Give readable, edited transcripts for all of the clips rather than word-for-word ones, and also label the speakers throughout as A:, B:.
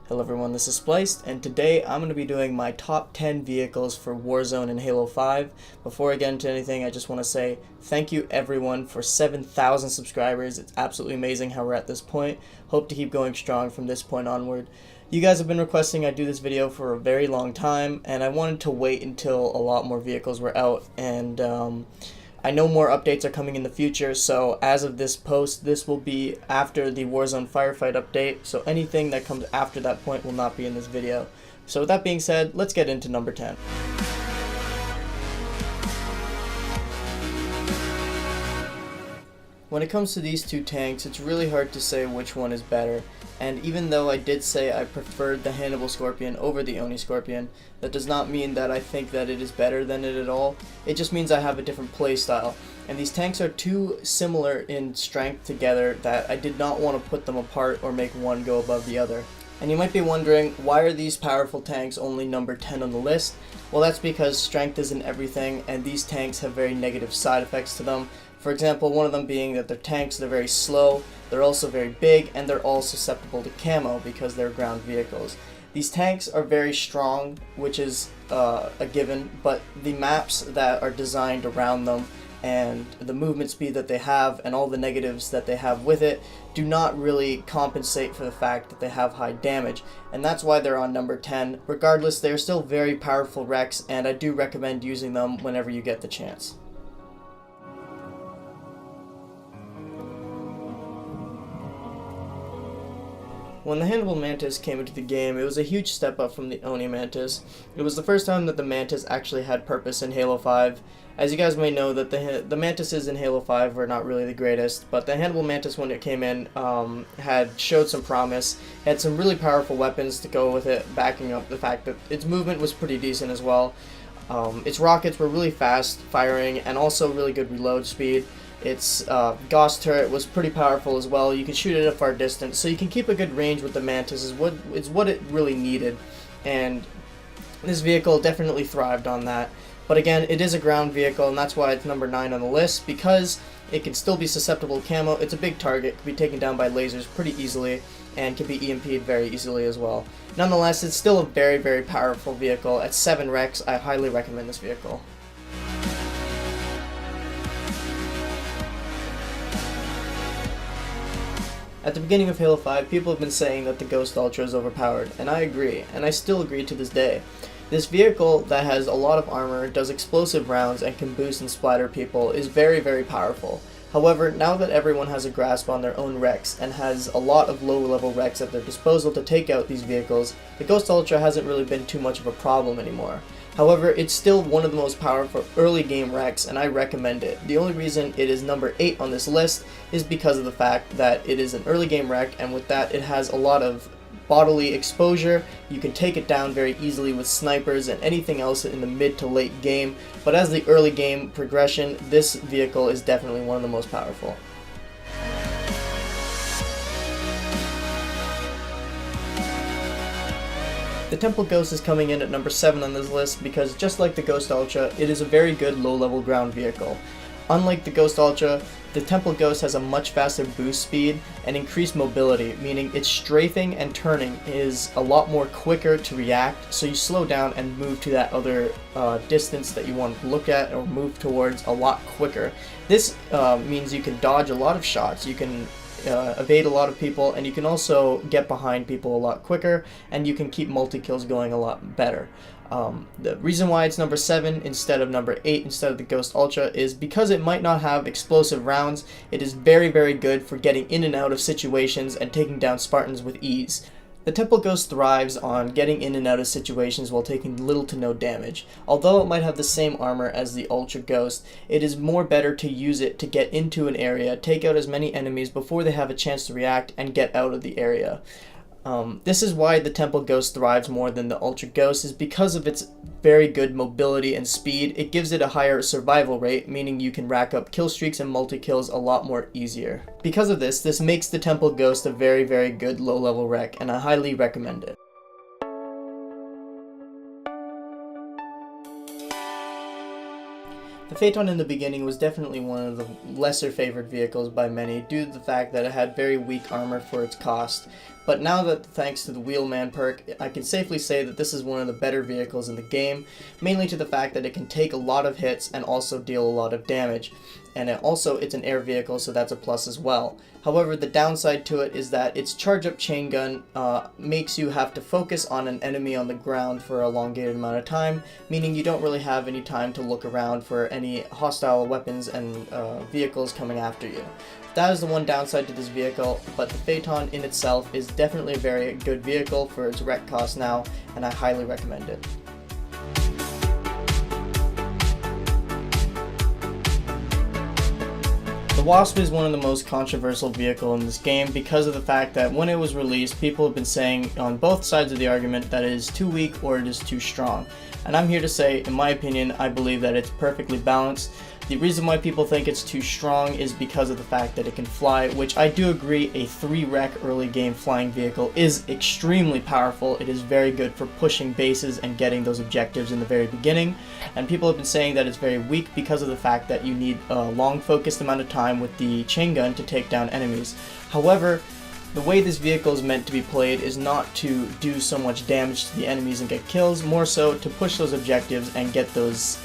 A: Hello everyone, this is Spliced, and today I'm going to be doing my top 10 vehicles for Warzone and Halo 5. Before I get into anything, I just want to say thank you everyone for 7,000 subscribers. It's absolutely amazing how we're at this point. Hope to keep going strong from this point onward. You guys have been requesting I do this video for a very long time, and I wanted to wait until a lot more vehicles were out, and I know more updates are coming in the future, so as of this post, this will be after the Warzone firefight update, so anything that comes after that point will not be in this video. So with that being said, let's get into number 10. When it comes to these two tanks, it's really hard to say which one is better, and even though I did say I preferred the Hannibal Scorpion over the Oni Scorpion, that does not mean that I think that it is better than it at all. It just means I have a different playstyle, and these tanks are too similar in strength together that I did not want to put them apart or make one go above the other. And you might be wondering, why are these powerful tanks only number 10 on the list? Well, that's because strength isn't everything, and these tanks have very negative side effects to them. For example, one of them being that they're tanks, they're very slow, they're also very big, and they're all susceptible to camo because they're ground vehicles. These tanks are very strong, which is a given, but the maps that are designed around them and the movement speed that they have and all the negatives that they have with it do not really compensate for the fact that they have high damage, and that's why they're on number 10. Regardless, they are still very powerful wrecks, and I do recommend using them whenever you get the chance. When the Hannibal Mantis came into the game, it was a huge step up from the Oni Mantis. It was the first time that the Mantis actually had purpose in Halo 5. As you guys may know, that the Mantises in Halo 5 were not really the greatest, but the Hannibal Mantis, when it came in, had showed some promise. It had some really powerful weapons to go with it, backing up the fact that its movement was pretty decent as well. Its rockets were really fast firing and also really good reload speed. Its Gauss turret was pretty powerful as well. You can shoot it at a far distance, so you can keep a good range with the Mantis is what it really needed, and this vehicle definitely thrived on that. But again, it is a ground vehicle, and that's why it's number 9 on the list, because it can still be susceptible to camo. It's a big target, can be taken down by lasers pretty easily, and can be EMP'd very easily as well. Nonetheless, it's still a very, very powerful vehicle. At 7 wrecks, I highly recommend this vehicle. At the beginning of Halo 5, people have been saying that the Ghost Ultra is overpowered, and I agree, and I still agree to this day. This vehicle that has a lot of armor, does explosive rounds, and can boost and splatter people is very, very powerful. However, now that everyone has a grasp on their own wrecks and has a lot of low-level wrecks at their disposal to take out these vehicles, the Ghost Ultra hasn't really been too much of a problem anymore. However, it's still one of the most powerful early game wrecks, and I recommend it. The only reason it is number 8 on this list is because of the fact that it is an early game wreck, and with that it has a lot of bodily exposure. You can take it down very easily with snipers and anything else in the mid to late game, but as the early game progression, this vehicle is definitely one of the most powerful. The Temple Ghost is coming in at number 7 on this list because, just like the Ghost Ultra, it is a very good low-level ground vehicle. Unlike the Ghost Ultra, the Temple Ghost has a much faster boost speed and increased mobility, meaning its strafing and turning is a lot more quicker to react, so you slow down and move to that other distance that you want to look at or move towards a lot quicker. This means you can dodge a lot of shots, you can evade a lot of people, and you can also get behind people a lot quicker, and you can keep multi-kills going a lot better. The reason why it's number 7 instead of number 8 instead of the Ghost Ultra is because it might not have explosive rounds. It is very, very good for getting in and out of situations and taking down Spartans with ease. The Temple Ghost thrives on getting in and out of situations while taking little to no damage. Although it might have the same armor as the Ultra Ghost, it is more better to use it to get into an area, take out as many enemies before they have a chance to react, and get out of the area. This is why the Temple Ghost thrives more than the Ultra Ghost, is because of its very good mobility and speed. It gives it a higher survival rate, meaning you can rack up kill streaks and multi-kills a lot more easier. Because of this makes the Temple Ghost a very, very good low-level wreck, and I highly recommend it. The Phaeton in the beginning was definitely one of the lesser favored vehicles by many due to the fact that it had very weak armor for its cost, but now that thanks to the Wheelman perk, I can safely say that this is one of the better vehicles in the game, mainly to the fact that it can take a lot of hits and also deal a lot of damage. And it's an air vehicle, so that's a plus as well. However, the downside to it is that its charge-up chain gun makes you have to focus on an enemy on the ground for a elongated amount of time, meaning you don't really have any time to look around for any hostile weapons and vehicles coming after you. That is the one downside to this vehicle, but the Phaeton in itself is definitely a very good vehicle for its rec cost now, and I highly recommend it. The Wasp is one of the most controversial vehicles in this game because of the fact that when it was released, people have been saying on both sides of the argument that it is too weak or it is too strong. And I'm here to say, in my opinion, I believe that it's perfectly balanced. The reason why people think it's too strong is because of the fact that it can fly, which I do agree a 3-rec early game flying vehicle is extremely powerful. It is very good for pushing bases and getting those objectives in the very beginning. And people have been saying that it's very weak because of the fact that you need a long focused amount of time with the chain gun to take down enemies. However, the way this vehicle is meant to be played is not to do so much damage to the enemies and get kills, more so to push those objectives and get those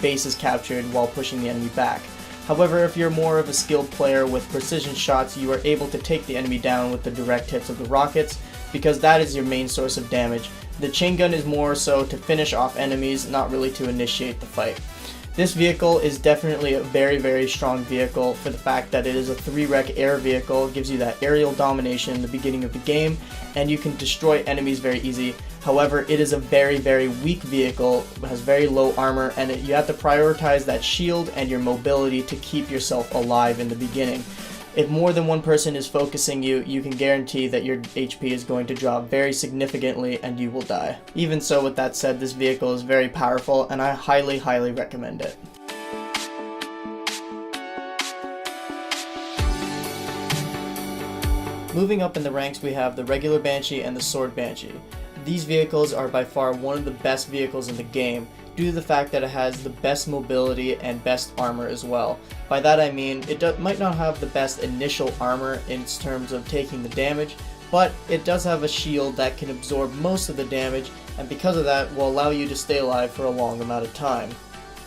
A: bases captured while pushing the enemy back. However, if you're more of a skilled player with precision shots, you are able to take the enemy down with the direct hits of the rockets, because that is your main source of damage. The chain gun is more so to finish off enemies, not really to initiate the fight. This vehicle is definitely a very, very strong vehicle for the fact that it is a 3-rec air vehicle. It gives you that aerial domination in the beginning of the game, and you can destroy enemies very easy. However, it is a very, very weak vehicle, it has very low armor, and you have to prioritize that shield and your mobility to keep yourself alive in the beginning. If more than one person is focusing you, you can guarantee that your HP is going to drop very significantly and you will die. Even so, with that said, this vehicle is very powerful and I highly, highly recommend it. Moving up in the ranks, we have the regular Banshee and the Sword Banshee. These vehicles are by far one of the best vehicles in the game, due to the fact that it has the best mobility and best armor as well. By that I mean, it might not have the best initial armor in terms of taking the damage, but it does have a shield that can absorb most of the damage, and because of that will allow you to stay alive for a long amount of time.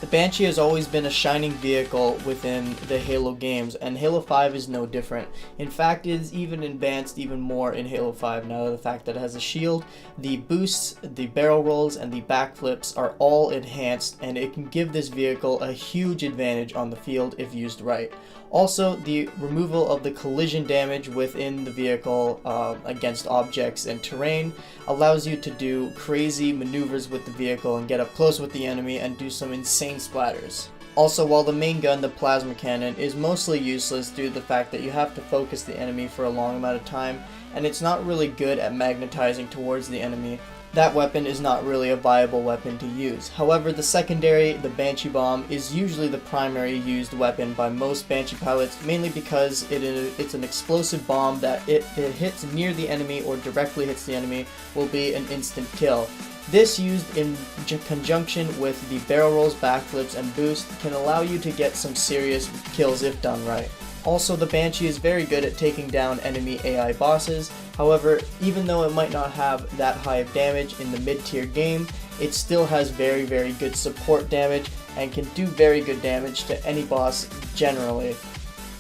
A: The Banshee has always been a shining vehicle within the Halo games, and Halo 5 is no different. In fact, it is even advanced even more in Halo 5 now, the fact that it has a shield, the boosts, the barrel rolls, and the backflips are all enhanced, and it can give this vehicle a huge advantage on the field if used right. Also, the removal of the collision damage within the vehicle against objects and terrain allows you to do crazy maneuvers with the vehicle and get up close with the enemy and do some insane splatters. Also, while the main gun, the plasma cannon, is mostly useless due to the fact that you have to focus the enemy for a long amount of time, and it's not really good at magnetizing towards the enemy, that weapon is not really a viable weapon to use. However, the secondary, the Banshee Bomb, is usually the primary used weapon by most Banshee pilots, mainly because it's an explosive bomb that if it hits near the enemy or directly hits the enemy will be an instant kill. This, used in conjunction with the barrel rolls, backflips, and boost, can allow you to get some serious kills if done right. Also, the Banshee is very good at taking down enemy AI bosses. However, even though it might not have that high of damage in the mid-tier game, it still has very, very good support damage and can do very good damage to any boss generally.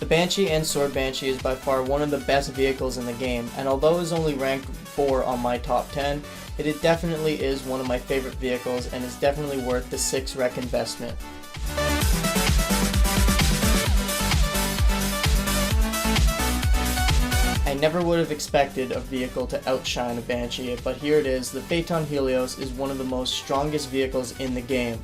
A: The Banshee and Sword Banshee is by far one of the best vehicles in the game, and although it's only ranked 4 on my top 10, it definitely is one of my favorite vehicles and is definitely worth the 6-rec investment. I never would have expected a vehicle to outshine a Banshee, but here it is. The Phaeton Helios is one of the most strongest vehicles in the game.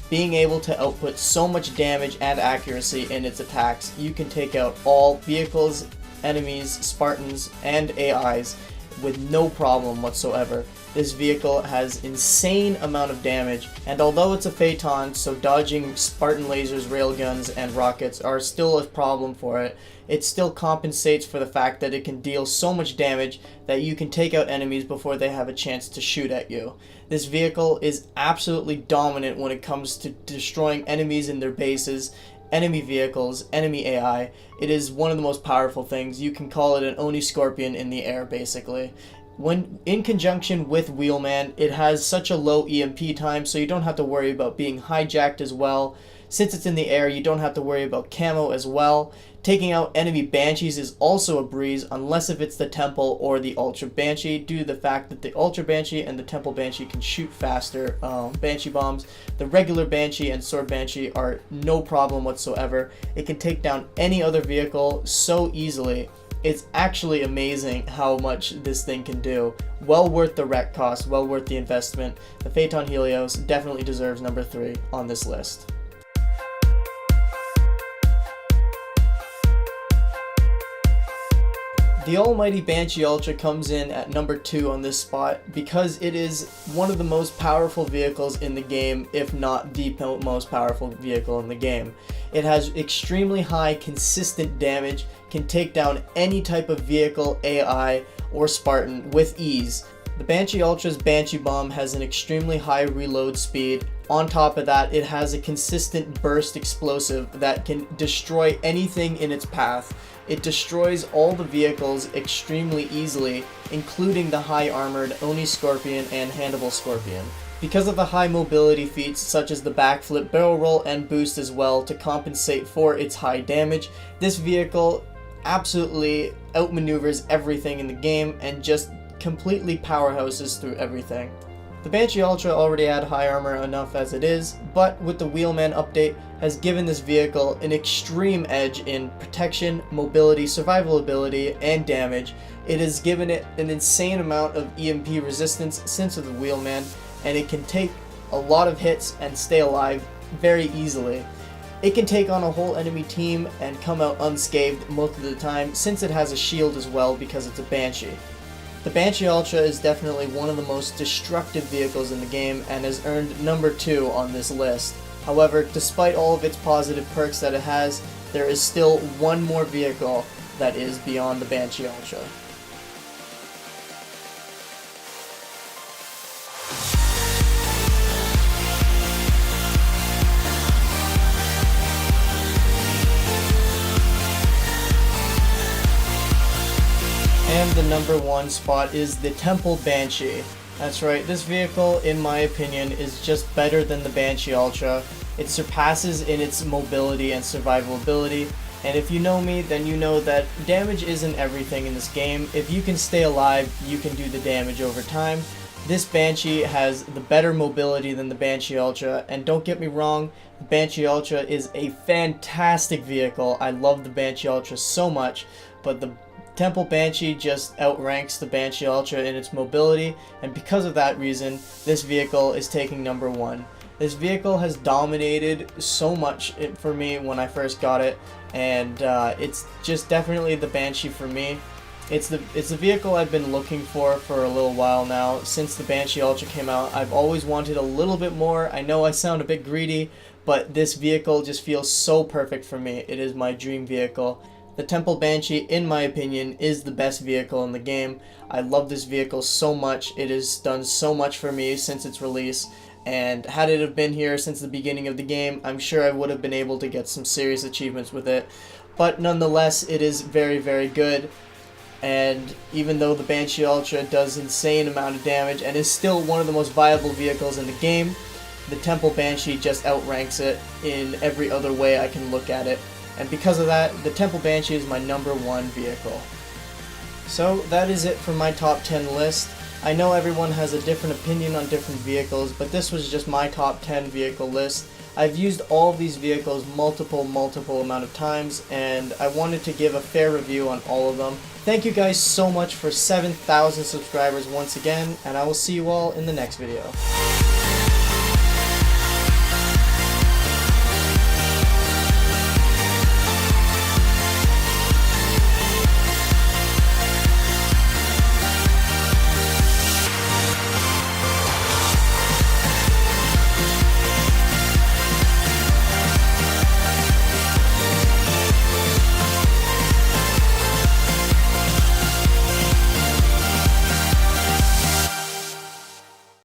A: Being able to output so much damage and accuracy in its attacks, you can take out all vehicles, enemies, Spartans, and AIs with no problem whatsoever. This vehicle has insane amount of damage, and although it's a Phaeton, so dodging Spartan lasers, railguns, and rockets are still a problem for it, it still compensates for the fact that it can deal so much damage that you can take out enemies before they have a chance to shoot at you. This vehicle is absolutely dominant when it comes to destroying enemies in their bases, enemy vehicles, enemy AI. It is one of the most powerful things. You can call it an Oni Scorpion in the air, basically. When in conjunction with Wheelman, it has such a low EMP time, so you don't have to worry about being hijacked as well. Since it's in the air, you don't have to worry about camo as well. Taking out enemy Banshees is also a breeze, unless if it's the Temple or the Ultra Banshee, due to the fact that the Ultra Banshee and the Temple Banshee can shoot faster Banshee bombs. The regular Banshee and Sword Banshee are no problem whatsoever. It can take down any other vehicle so easily. It's actually amazing how much this thing can do. Well worth the wreck cost, well worth the investment. The Phaeton Helios definitely deserves number 3 on this list. The almighty Banshee Ultra comes in at number 2 on this spot because it is one of the most powerful vehicles in the game, if not the most powerful vehicle in the game. It has extremely high consistent damage, can take down any type of vehicle, AI, or Spartan with ease. The Banshee Ultra's Banshee Bomb has an extremely high reload speed. On top of that, it has a consistent burst explosive that can destroy anything in its path. It destroys all the vehicles extremely easily, including the high armored Oni Scorpion and Handable Scorpion. Because of the high mobility feats such as the backflip, barrel roll, and boost as well to compensate for its high damage, this vehicle absolutely outmaneuvers everything in the game and just completely powerhouses through everything. The Banshee Ultra already had high armor enough as it is, but with the Wheelman update has given this vehicle an extreme edge in protection, mobility, survivability, and damage. It has given it an insane amount of EMP resistance since of the Wheelman, and it can take a lot of hits and stay alive very easily. It can take on a whole enemy team and come out unscathed most of the time, since it has a shield as well because it's a Banshee. The Banshee Ultra is definitely one of the most destructive vehicles in the game and has earned number 2 on this list. However, despite all of its positive perks that it has, there is still one more vehicle that is beyond the Banshee Ultra. And the number 1 spot is the Temple Banshee. That's right, this vehicle, in my opinion, is just better than the Banshee Ultra. It surpasses in its mobility and survivability, and if you know me, then you know that damage isn't everything in this game. If you can stay alive, you can do the damage over time. This Banshee has the better mobility than the Banshee Ultra, and don't get me wrong, the Banshee Ultra is a fantastic vehicle. I love the Banshee Ultra so much, but the Temple Banshee just outranks the Banshee Ultra in its mobility, and because of that reason, this vehicle is taking number 1. This vehicle has dominated so much for me when I first got it, and it's just definitely the Banshee for me. It's the vehicle I've been looking for a little while now. Since the Banshee Ultra came out, I've always wanted a little bit more. I know I sound a bit greedy, but this vehicle just feels so perfect for me. It is my dream vehicle. The Temple Banshee, in my opinion, is the best vehicle in the game. I love this vehicle so much. It has done so much for me since its release, and had it have been here since the beginning of the game, I'm sure I would have been able to get some serious achievements with it. But nonetheless, it is very, very good. And even though the Banshee Ultra does insane amount of damage and is still one of the most viable vehicles in the game, the Temple Banshee just outranks it in every other way I can look at it. And because of that, the Temple Banshee is my number 1 vehicle. So that is it for my top 10 list. I know everyone has a different opinion on different vehicles, but this was just my top 10 vehicle list. I've used all of these vehicles multiple amount of times, and I wanted to give a fair review on all of them. Thank you guys so much for 7,000 subscribers once again, and I will see you all in the next video.